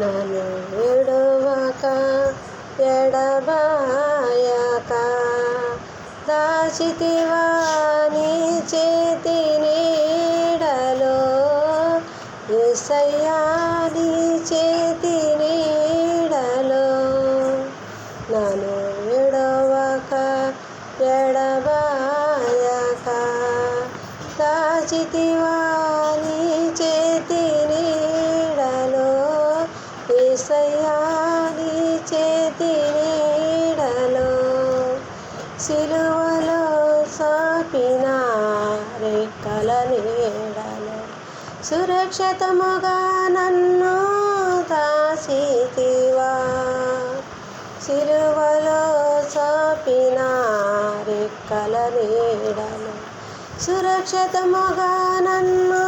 నన్ను విడువక ఎడబాయక దాచితివా నీ చేతి నీడలో. యేసయ్యా నీ చేతి నీడలో నన్ను విడువక ఎడబాయక దాచితివా నీ చేతి నీడలో. యేసయ్యా నీ చేతి నీడలో సిలువలో సాపిన రెక్కల నీడలో సురక్షితముగా నన్ను దాచితివా. సిలువలో సాపిన రెక్కల నీడలో సురక్షితముగా నన్ను